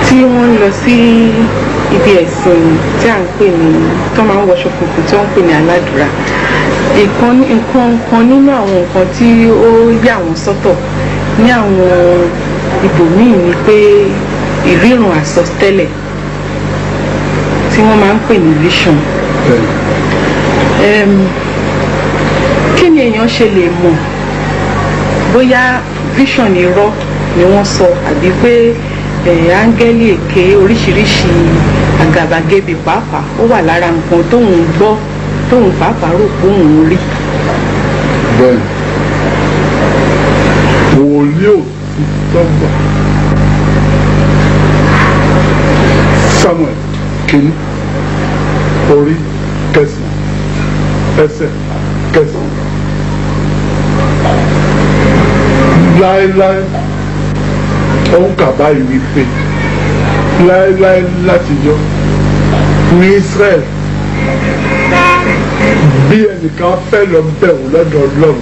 tí wọ́n ń lọ sí ibi ẹ̀sìn tí à ń pè ní tó máa ń wọṣọ funfun tí wọ́n ń pè ní aládùúrà. Nǹkan kan nínú àwọn nǹkan tí ó yà wọ́n sọ́tọ̀ ní àwọn ibòmíì ni pé ìríran àsọtẹ́lẹ̀ tí wọ́n máa ń pè ní vision. Kí ni èèyàn ṣe lè mọ̀ bóyá vision irọ́ ni wọ́n sọ àbí pé áńgẹ́lì èké oríṣiríṣi àgàbàgebè pàápàá ó wà lára nǹkan tóun gbọ́ tóun pàápàá rò pé òun rí? Bẹ́ẹ̀ni, wòlíì òtítọ́ gbà. Samuel kìíní orí kẹsàn-án ẹsẹ̀ kẹsàn-án. Láéláé òun kà báyìí wípé láéláé látijọ́ ní Israel bí ẹnìkan fẹ́ lọ bẹ̀rù lọ́dọ̀ Ọlọ́run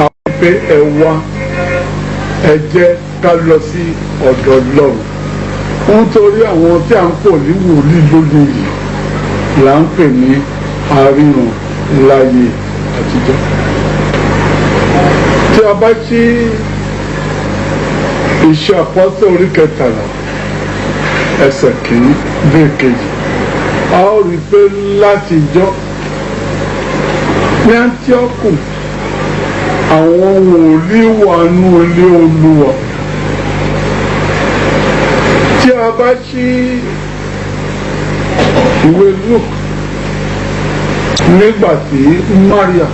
àwọn pé ẹ wá ẹ jẹ́ ká lọ sí ọ̀dọ̀ Ọlọ́run. Nítorí àwọn tí a ń pò ní wòlíì lóde yìí là ń pè ní aríran láyé àtijọ́. Tí a bá ṣí Iṣẹ́ Àpọ́sítélì orí 13 ẹsẹ̀ kìíní dé kejì, a ó rí i pé látijọ́ ní Áńtíọ́kù àwọn wòlíì wà nú ilé Olúwa. Tí a bá ṣí ìwé Luke nígbà tí Maria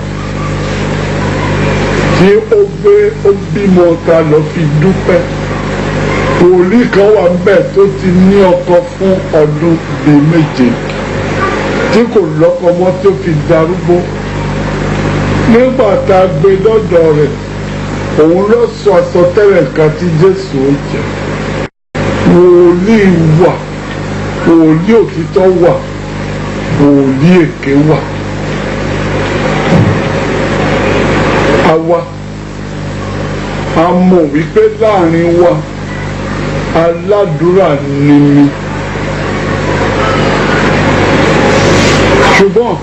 tí ó bímọ ta lọ fi dúpẹ́, wòlíì kan wà ńbẹ̀ tó ti ní ọkọ fún ọdún bíi 7 tí kò lọ́kọ mọ́ tó fi darúgbó. Nígbà tá a gbé lọ́dọ̀ rẹ̀ òun ló sọ àsọtẹ́lẹ̀ kan tí Jésù ó jẹ́. Wòlíì wà, wòlíì òtítọ́ wà, wòlíì èké wà. Àwa a mọ̀ wípé láàrin wa aládùúrà ni mi, ṣùgbọ́n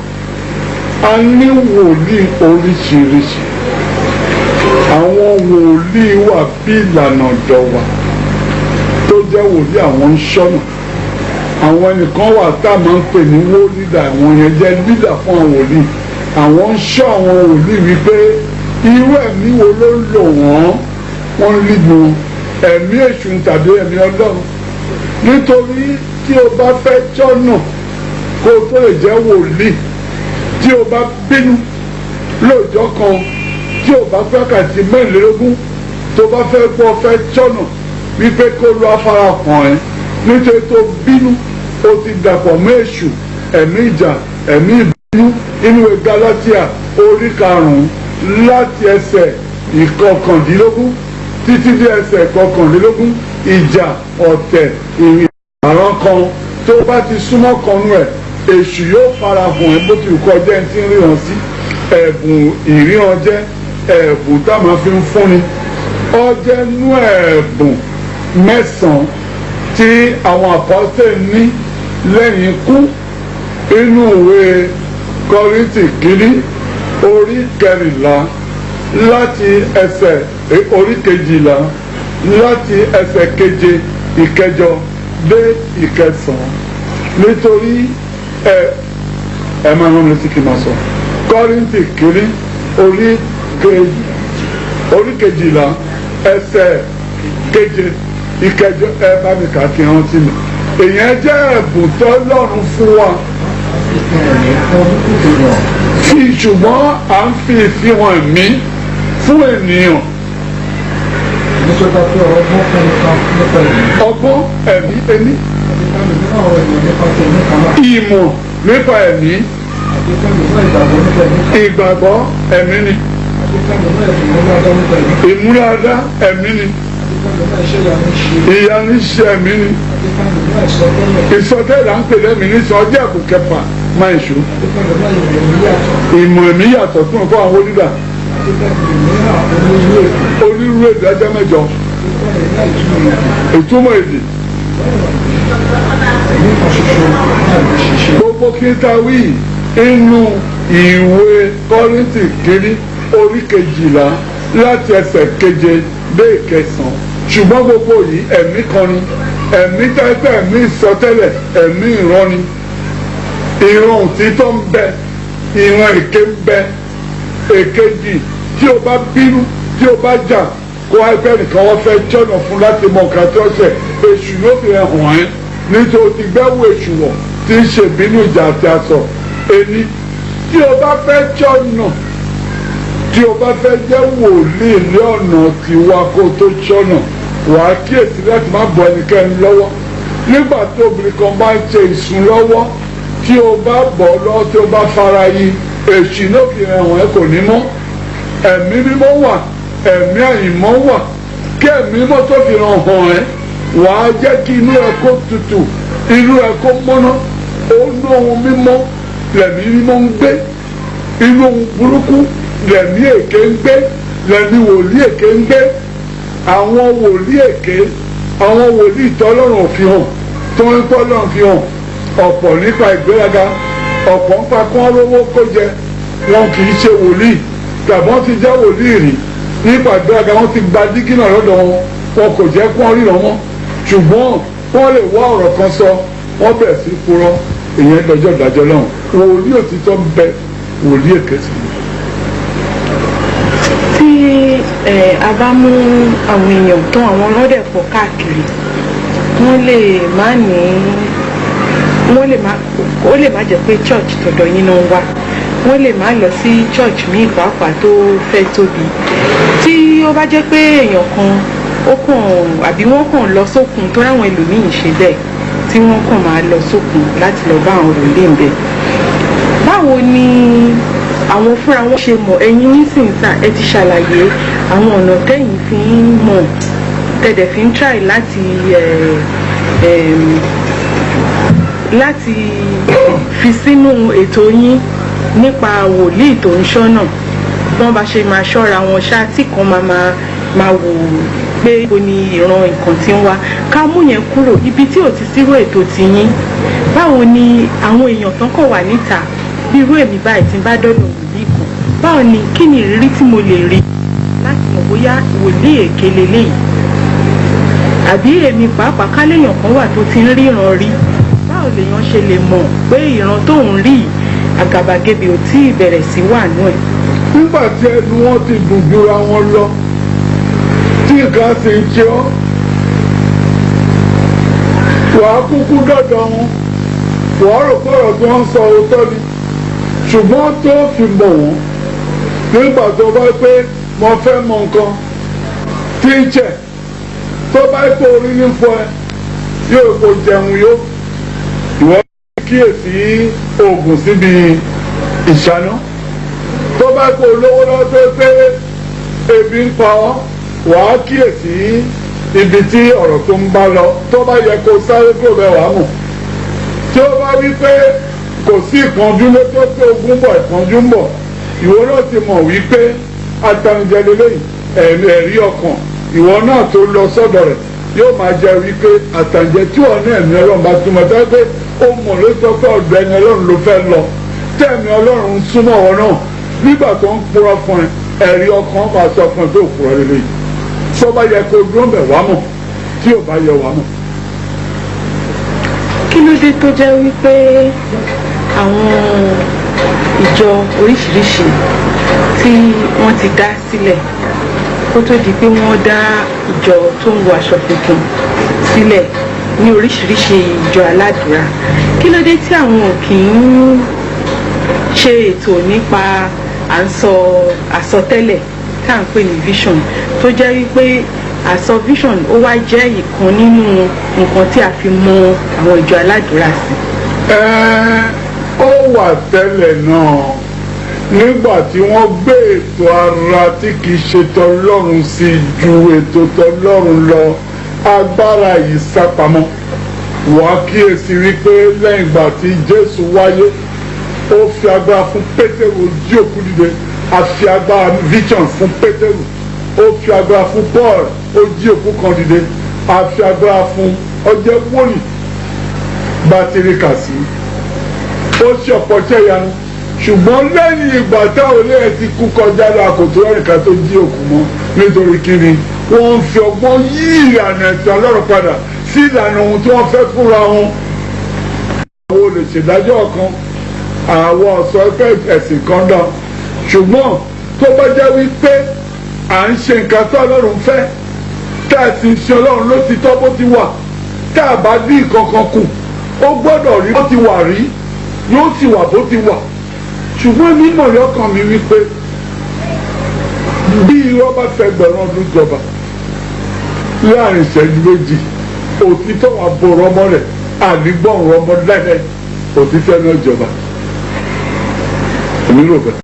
a ní wòlíì oríṣiríṣi. Àwọn wòlíì wà bí ìlànà ọ̀dọ̀ wa tó jẹ́ wòlíì àwọn ń ṣọ́nà. Àwọn ẹnìkan wà tá a máa ń pè ní wòlíì, àwọn yẹn jẹ́ lídà fún àwọn wòlíì. Àwọn ń ṣọ́ àwọn wòlíì wípé irú ẹ̀mí wo ló ń lò wọ́n ń lígbò ẹ̀mí èṣù tàbí ẹ̀mí Ọlọ́run. Nítorí tí o bá fẹ́ ṣọ́nà kó o tó lè jẹ́ wòlíì, tí o bá bínú lóòjọ́ kan, tí o bá fẹ́ kàtí 24 tó bá fẹ́ gbọ́ fẹ́ ṣọ́nà wípé kó lọ afárá kan ẹ̀, nítorí tó bínú o ti dàpọ̀ mọ́ èṣù, ẹ̀mí ìjà, ẹ̀mí ìbínú. Inú Gálátíà orí 5 láti ẹsẹ̀ 19 títí dé ẹsẹ̀ 21, ìjà, ọ̀tẹ̀, ìrìn àrán kan tó bá ti súnmọ́ kanú ẹ̀, èṣù yóò fara hàn ẹ́ bó ti kọjá ẹni tí ń ríran sí. Ẹ̀bùn ìríran jẹ́ ẹ̀bùn tá a máa fi ń fúnni. Ó jẹ́ nú ẹ̀bùn 9 tí àwọn àpọ́sítélì ní lẹ́yìn ikú. Inú ìwé Kọ́ríńtì kìíní orí 14 láti ẹsẹ̀ orí 12 láti ẹsẹ̀ 7, 8 dé 9. Nítorí ẹ máa rán mi létí kí n máa sọ. Kọ́ríńtì kìíní orí 12 ẹsẹ̀ 7, 8 ẹ bá mi kà kí n rántí mi. Èèyàn jẹ́ ẹ̀bùn tó Ọlọ́run fún wa. Ṣùgbọ́n à ń fi ìfihàn ẹ̀mí fún ènìyàn. Ọgbọ́n ẹ̀mí ẹni. Ìmọ̀ nípa ẹ̀mí. Ìgbàgbọ́ ẹ̀mí ni. Ìmúláradá ẹ̀mí ni. Ìyanu iṣẹ́ ẹ̀mí ni. Ìsọtẹ́lẹ̀ à ń pè lẹ́mìí ní sọ ọjọ́ ẹ̀kú 6 máa ń ṣó. Ìmọ̀ ẹ̀mí yàtọ̀ fún ọkọ̀ àwọn onígbà. Onírúurú èdè ajá 8. Ìtumọ̀ èdè gbogbo kíta wí inú ìwé Kọ́ríńtì kìíní orí 12 láti ẹsẹ̀ 7 dé 9 ṣùgbọ́n gbogbo yìí ẹ̀mí kan ni ẹ̀mí tẹ́tẹ́ ẹ̀mí ìsọtẹ́lẹ̀ ẹ̀mí ìran ni ìran òtítọ́ ń bẹ ìran èké ń bẹ èkejì tí o bá bínú tí o bá jà kó ẹgbẹ́ nìkan wọ́n fẹ́ jọ́nà fún láti mọ nǹkan tí ó ṣe èṣù yóò fi hàn ẹ́ nítorí ti gbẹ́wò èṣù wọ̀ tí ń ṣe bínú ìjà àti aṣọ ẹni tí o bá fẹ́ jọ́nà tí o bá fẹ́ jẹ́ wòlíì ní ọ̀nà tiwa kó tó jọ́nà wàá kíyèsí láti má bọ ẹnikẹ́ni lọ́wọ́ nígbà tó obìnrin kan bá ń ṣe ìsún lọ́wọ́ tí o bá bọ̀ lọ́wọ́ tí o bá fara yí èṣù náà fi hàn ẹ́ kò ní mọ́ ẹ̀mí mímọ́ wà ẹ̀mí àyìnmọ́ wà kí ẹ̀mí mímọ́ tó fi hàn ẹ́ wàá jẹ́ kí inú ẹ kó tutù inú ẹ kó mọ́ná inú ohun mímọ́ lẹ̀mí mímọ́ ń gbé inú ohun burúkú lẹ̀mí èké ń gbé lẹ̀mí wòlíì èké ń gbé àwọn wòlíì èké àwọn wòlíì tọ́lọ́run fi hàn tó ń tọ́lọ́run fi hàn ọ̀pọ̀ nípa ìgbéraga ọ̀pọ̀ nípa kán rówó kó jẹ wọn kì í ṣe wòlíì tàbọ́n ti jẹ́ wòlíì rí nípa ìgbéraga wọn ti gba dígí náà lọ́dọ̀ wọn kò jẹ́ kán ríran wọn ṣùgbọ́n wọ́n lè wá ọ̀rọ̀ kan sọ wọ́n bẹ̀rẹ̀ sí purọ́ ìyẹn lọ́jọ́ ìdájọ́ náà wòlíì òtítọ́ ń bẹ wòlíì èké sí i. tí a bá mú àwọn èèyàn tán àwọn ọlọ́dẹ pọ̀ káàkiri wọ́n lè má ní ó lè má jẹ́ pé church tọ̀dọ̀ yín náà wá wọ́n lè má lọ sí church míì pàápàá tó fẹ́ tóbi tí ó bá jẹ́ pé èèyàn kan ó kàn àbí wọ́n kàn lọ sókun tó ráwọn ẹlòmíì ṣe bẹ́ẹ̀ tí wọ́n kàn máa lọ sókun láti lọ bá àwọn wòlíì ń bẹ báwo ni àwọn fúnra wọn ṣe mọ̀ ẹ̀yin nísìnyíta ẹ ti ṣàlàyé àwọn ọ̀nà tẹ́yìn fi ń mọ̀ tẹ̀dẹ̀ fi ń try láti fi sínú ètò yín nípa wòlíì tó ń ṣọ́nà wọ́n bá ṣe máa ṣọ́ra wọn ṣáà tí kan máa wò pé ibo ni ìran nǹkan tí ń wá ká mú yẹn kúrò ibi tí ò ti sírò ètò tiyín báwo ni àwọn èèyàn tán kàn wà níta bí irú èmi báyìí tí ń bá dọ́dọ̀ wòlíì kan báwo ni kí ni ìrírí tí mo lè rí láti mọ̀ bóyá wòlíì èké leléyìí àbí èmi pàápàá káléèyàn kan wà tó ti ń ríran rí báwo lèèyàn ṣe lè mọ̀ pé ìran tó ń rí àgàbàgebè ò tí ì bẹ̀rẹ̀ sí wà nú ẹ̀. nígbà tí ẹnu wọn ti dùn jura wọn lọ tí nǹkan ti ń ṣe ọ́ wàá kúkú dọ̀dọ̀ wọn wàá rò pé ọ̀rọ̀ tí wọ́n ń sọ òótọ́ ni ṣùgbọ́n tó fi mọ̀ wọ́n nígbà tó bá pé mo fẹ́ mọ nǹkan tí ń jẹ tó bá pé orí ní fọ ẹ yóò kó jẹun yó ìwọ kíyèsí oògùn síbi ìṣáná tó bá pé olówó lọ́wọ́ tó pé ebi ń pa ọ́ wàá kíyèsí ibi tí ọ̀rọ̀ tó ń bá lọ tó bá yẹ kó sáré kúrò bẹ́ẹ̀ wàá mọ̀ tí ó bá rí pé kò sí ìpọ́njú ló tó pé ogún bọ̀ ìpọ́njú ń bọ̀ ìwọ náà ti mọ̀ wípé atanijẹ lélẹ́yìn ẹ̀rí ọkàn ìwọ náà tó lọ sọ́dọ̀ rẹ̀ yóò máa jẹ́ wípé atanijẹ tí wọn náà ẹ̀mí ọlọ́run bá túmọ̀ tó pé ó mọ̀ ló sọ pé ọ̀dọ̀ ẹni ọlọ́run ló fẹ́ lọ tí ẹ̀mí ọlọ́run ń súnmọ́ wọn náà nígbà tó ń purọ́ fún ẹ ẹ̀rí ọkàn máa sọ fún ẹ tó purọ́ lélẹ́yìn tó bá yẹ kó dúró bẹ̀ wá mọ̀ tí ò bá yẹ wá mọ̀. kí ló dé tó jẹ́ wípé àwọn ìjọ oríṣiríṣi tí wọ́n ti dá sílẹ̀ kó tó di pé wọ́n dá ìjọ tó ń wọ aṣọ funfun sílẹ̀ ní oríṣiríṣi ìjọ aládùúrà kí ló dé tí àwọn ò kì í ṣe ètò nípa à ń sọ àsọtẹ́lẹ̀ tá à ń pè ní vision tó jẹ́ wípé àsọ vision ó wá jẹ́ ìkan nínú nǹkan tí a fi mọ àwọn ìjọ aládùúrà sí. ó wà tẹ́lẹ̀ náà nígbà tí wọ́n gbé ètò ara tí kìí ṣe tọlọ́run sí ju ètò tọlọ́run lọ agbára yìí sápamọ́ wàá kíyèsí wípé lẹ́yìn ìgbà tí Jésù wáyé ó fi agbára fún Pétérù jí òkú dìde a fi agbára vision fún Pétérù ó fi agbára fún Paul ó jí òkú kan dìde a fi agbára fún ọjọ́ wòlíì bá ti rí kà sí ó ṣe ọ̀pọ̀ ṣẹ́yanu ṣùgbọ́n lẹ́yìn ìgbà táwọn olè ti kú kọjá lọ àkótó ẹ̀ríkà tó jí òkú mọ́ nítorí kíni wọ́n ń fi ọgbọ́n yí ìlànà ẹ̀sìn Ọlọ́run padà sí ìlànà ohun tí wọ́n fẹ́ fúnra wọn. àwọn olùṣèdájọ́ kan àwọn ọ̀sọ́ ẹgbẹ́ ẹ̀sìn kan dán ṣùgbọ́n tó bá jẹ́ wípé à ń ṣe nǹkan tó Ọlọ́run fẹ́ tá a sì ń ṣe Ọlọ́run ló ti tọ́ bó ti wà tá a bá dín kankan kù ó gbọ́dọ̀ rí bó ti wà rí yóò sì wà bó ti wà. ṣùgbọ́n mímọ̀ lọ́kàn mi wípé bí irọ́ bá fẹ́ gbẹ̀rún ọdún jọba láàrin ìṣẹ́jú méjì òtítọ́ wa bo rọmọ rẹ̀ ànígbọ̀n rọmọ lẹ́lẹ̀ òtítọ́ náà jọba. èmi rò bẹ́ẹ̀.